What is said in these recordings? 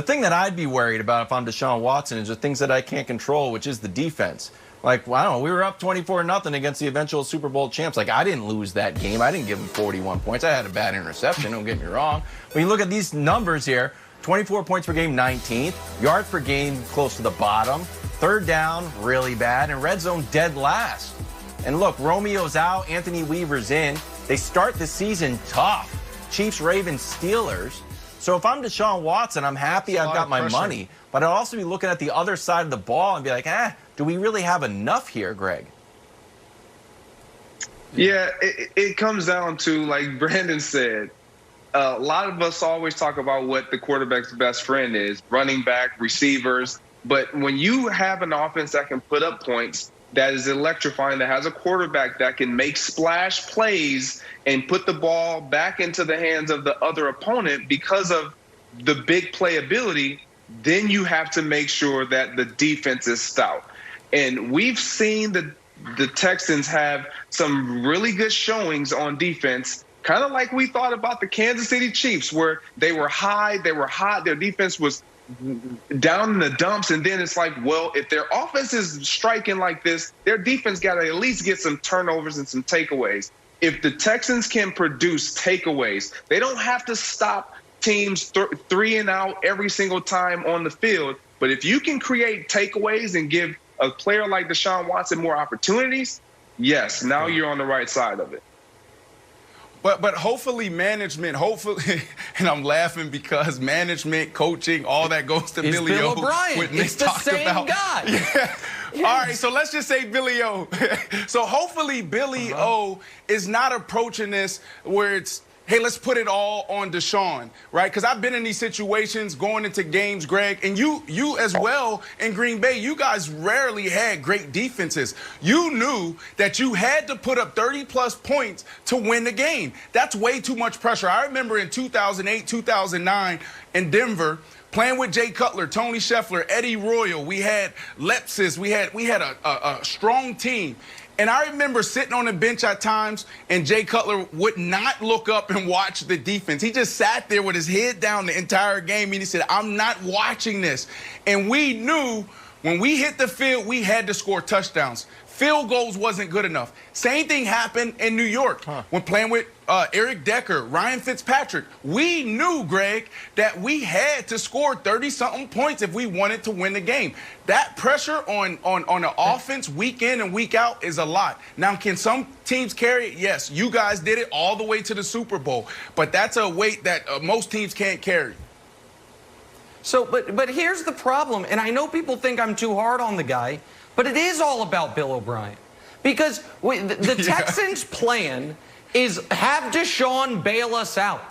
The thing that I'd be worried about if I'm Deshaun Watson is the things that I can't control, which is the defense. Like, well, I don't know, we were up 24-0 against the eventual Super Bowl champs. Like, I didn't lose that game. I didn't give them 41 points. I had a bad interception, don't get me wrong. When you look at these numbers here, 24 points per game, 19th. Yards per game, close to the bottom. Third down, really bad. And red zone, dead last. And look, Romeo's out. Anthony Weaver's in. They start the season tough. Chiefs, Ravens, Steelers. So if I'm Deshaun Watson, I'm happy I've got my money. But I'll also be looking at the other side of the ball and be like, do we really have enough here, Greg? Yeah, it comes down to, like Brandon said, a lot of us always talk about what the quarterback's best friend is, running back, receivers. But when you have an offense that can put up points, that is electrifying, that has a quarterback that can make splash plays and put the ball back into the hands of the other opponent because of the big playability, then you have to make sure that the defense is stout. And we've seen the Texans have some really good showings on defense, kind of like we thought about the Kansas City Chiefs, where they were high, they were hot, their defense was down in the dumps, and then it's like, well, if their offense is striking like this, their defense got to at least get some turnovers and some takeaways. If the Texans can produce takeaways, they don't have to stop teams 3 and out every single time on the field. But if you can create takeaways and give a player like Deshaun Watson more opportunities, yes, now you're on the right side of it. But hopefully management, and I'm laughing because management, coaching, all that goes to Billy O. Bill O'Brien. It's the same guy. Yeah. Yes. All right, so let's just say Billy O. So hopefully Billy O is not approaching this where it's, hey, let's put it all on Deshaun, right? Because I've been in these situations going into games, Greg, and you as well in Green Bay, you guys rarely had great defenses. You knew that you had to put up 30-plus points to win the game. That's way too much pressure. I remember in 2008, 2009 in Denver, playing with Jay Cutler, Tony Scheffler, Eddie Royal, we had Lepsis, we had a strong team. And I remember sitting on the bench at times, and Jay Cutler would not look up and watch the defense. He just sat there with his head down the entire game, and he said, I'm not watching this. And we knew when we hit the field, we had to score touchdowns. Field goals wasn't good enough. Same thing happened in New York when playing with Eric Decker, Ryan Fitzpatrick. We knew, Greg, that we had to score 30-something points if we wanted to win the game. That pressure on the offense week in and week out is a lot. Now, can some teams carry it? Yes, you guys did it all the way to the Super Bowl. But that's a weight that most teams can't carry. So, but here's the problem, and I know people think I'm too hard on the guy, but it is all about Bill O'Brien. Because the Texans' plan is have Deshaun bail us out.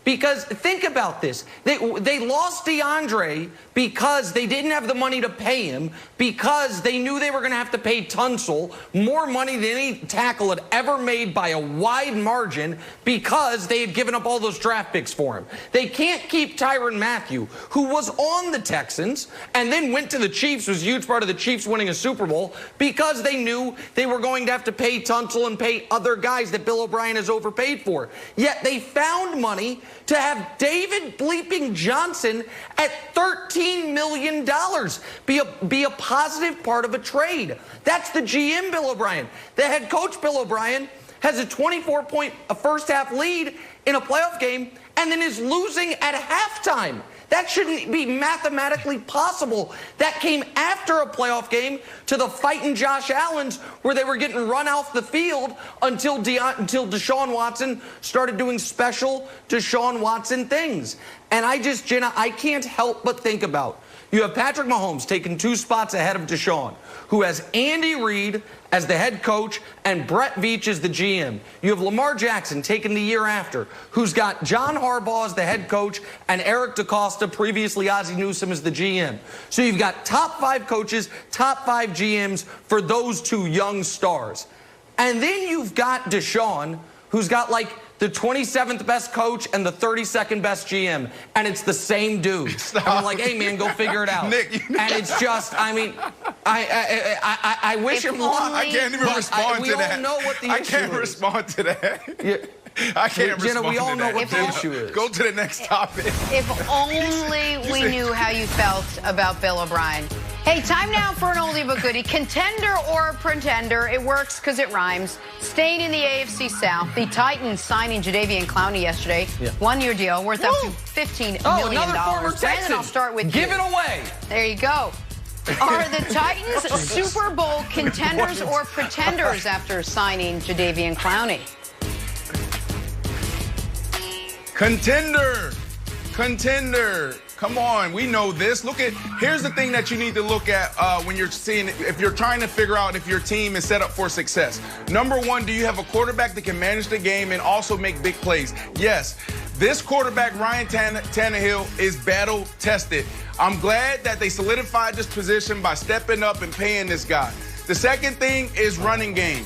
Because think about this. They lost DeAndre because they didn't have the money to pay him, because they knew they were going to have to pay Tunsil more money than any tackle had ever made by a wide margin, because they had given up all those draft picks for him. They can't keep Tyrann Mathieu, who was on the Texans and then went to the Chiefs, was a huge part of the Chiefs winning a Super Bowl, because they knew they were going to have to pay Tunsil and pay other guys that Bill O'Brien has overpaid for. Yet they found money to have David bleeping Johnson at $13 million be a positive part of a trade. That's the GM, Bill O'Brien. The head coach, Bill O'Brien, has a 24-point first-half lead in a playoff game and then is losing at halftime. That shouldn't be mathematically possible. That came after a playoff game to the fighting Josh Allen's, where they were getting run off the field until Deshaun Watson started doing special Deshaun Watson things. And Jenna, I can't help but think about, you have Patrick Mahomes taking 2 spots ahead of Deshaun, who has Andy Reid as the head coach and Brett Veach as the GM. You have Lamar Jackson taking the year after, who's got John Harbaugh as the head coach and Eric DeCosta, previously Ozzie Newsome, as the GM. So you've got top 5 coaches, top 5 GMs for those 2 young stars. And then you've got Deshaun, who's got like the 27th best coach and the 32nd best GM, and it's the same dude. I'm like, hey man, go figure it out. Nick, and it's just, I mean, I wish him luck. I can't even respond to that. We all know what the issue is. I can't respond to that. I can't Jenna, respond we all to know that. what the issue is. Go to the next topic. If only we knew how you felt about Bill O'Brien. Hey, time now for an oldie but goodie. Contender or pretender? It works because it rhymes. Staying in the AFC South, the Titans signing Jadeveon Clowney yesterday. Yeah. One-year deal worth up to $15 million. Another former Texan. Brandon, I'll start with you. Give it away. There you go. Are the Titans Super Bowl contenders or pretenders after signing Jadeveon Clowney? Contender. Contender. Come on, we know this. Here's the thing that you need to look at when you're seeing, if you're trying to figure out if your team is set up for success. Number one, do you have a quarterback that can manage the game and also make big plays? Yes. This quarterback, Ryan Tannehill, is battle tested. I'm glad that they solidified this position by stepping up and paying this guy. The second thing is running game.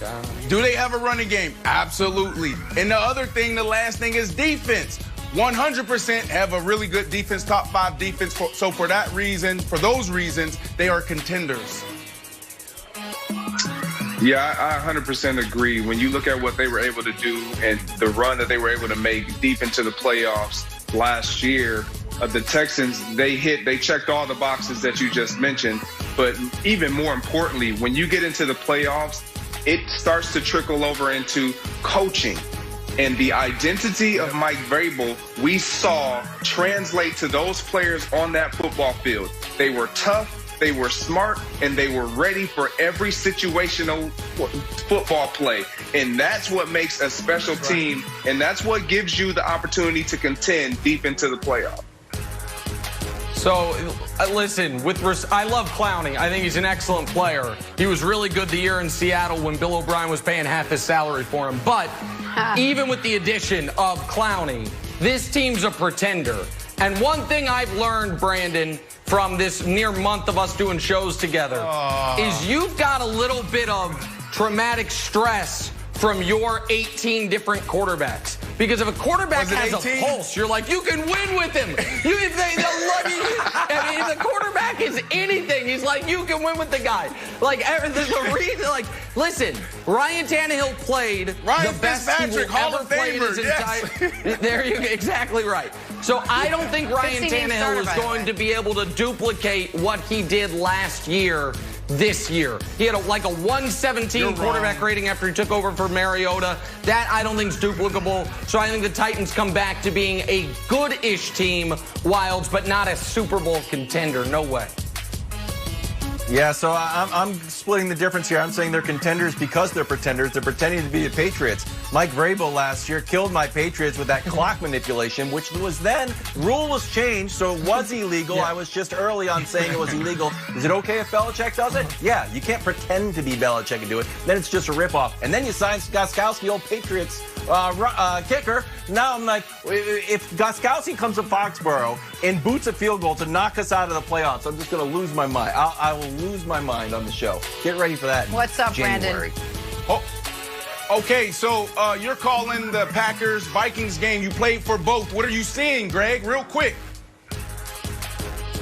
Do they have a running game? Absolutely. And the other thing, the last thing is defense. 100% have a really good defense, top 5 defense. So for those reasons, they are contenders. Yeah, I 100% agree. When you look at what they were able to do and the run that they were able to make deep into the playoffs last year, the Texans, they checked all the boxes that you just mentioned. But even more importantly, when you get into the playoffs, it starts to trickle over into coaching. And the identity of Mike Vrabel, we saw translate to those players on that football field. They were tough, they were smart, and they were ready for every situational football play. And that's what makes a special team, and that's what gives you the opportunity to contend deep into the playoffs. So, listen, I love Clowney. I think he's an excellent player. He was really good the year in Seattle when Bill O'Brien was paying half his salary for him. But even with the addition of Clowney, this team's a pretender. And one thing I've learned, Brandon, from this near month of us doing shows together is you've got a little bit of traumatic stress from your 18 different quarterbacks. Because if a quarterback has 18? A pulse, you're like, you can win with him. If the quarterback is anything, he's like, you can win with the guy. Listen, Ryan Tannehill played the best he will ever play in his entire. There you go, exactly right. So I don't think Ryan Tannehill is going to be able to duplicate what he did last year. This year, he had a 117 quarterback rating after he took over for Mariota. That I don't think is duplicable. So I think the Titans come back to being a good-ish team, Wilds, but not a Super Bowl contender. No way. Yeah, so I'm splitting the difference here. I'm saying they're contenders because they're pretenders. They're pretending to be the Patriots. Mike Vrabel last year killed my Patriots with that clock manipulation, which was then, rule was changed, so it was illegal. Yeah. I was just early on saying it was illegal. Is it okay if Belichick does it? Yeah, you can't pretend to be Belichick and do it. Then it's just a ripoff. And then you sign Gostkowski, old Patriots kicker. Now I'm like, if Gostkowski comes to Foxborough and boots a field goal to knock us out of the playoffs, I'm just going to lose my mind. I will lose my mind on the show. Get ready for that. What's up, January. Brandon? Okay, so you're calling the Packers-Vikings game. You played for both. What are you seeing, Greg? Real quick.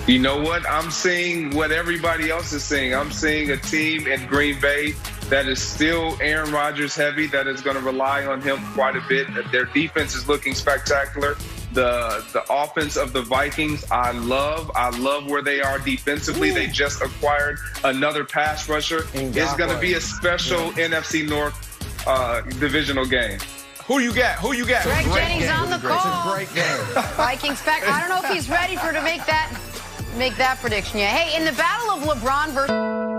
You know what? I'm seeing what everybody else is seeing. I'm seeing a team in Green Bay that is still Aaron Rodgers heavy, that is going to rely on him quite a bit. Their defense is looking spectacular. The offense of the Vikings, I love where they are defensively. Ooh. They just acquired another pass rusher. It's going to be a special NFC North divisional game. Who you got? Greg Jennings on the call. It's a great game. Vikings back. I don't know if he's ready to make that prediction yet. Hey, in the battle of LeBron versus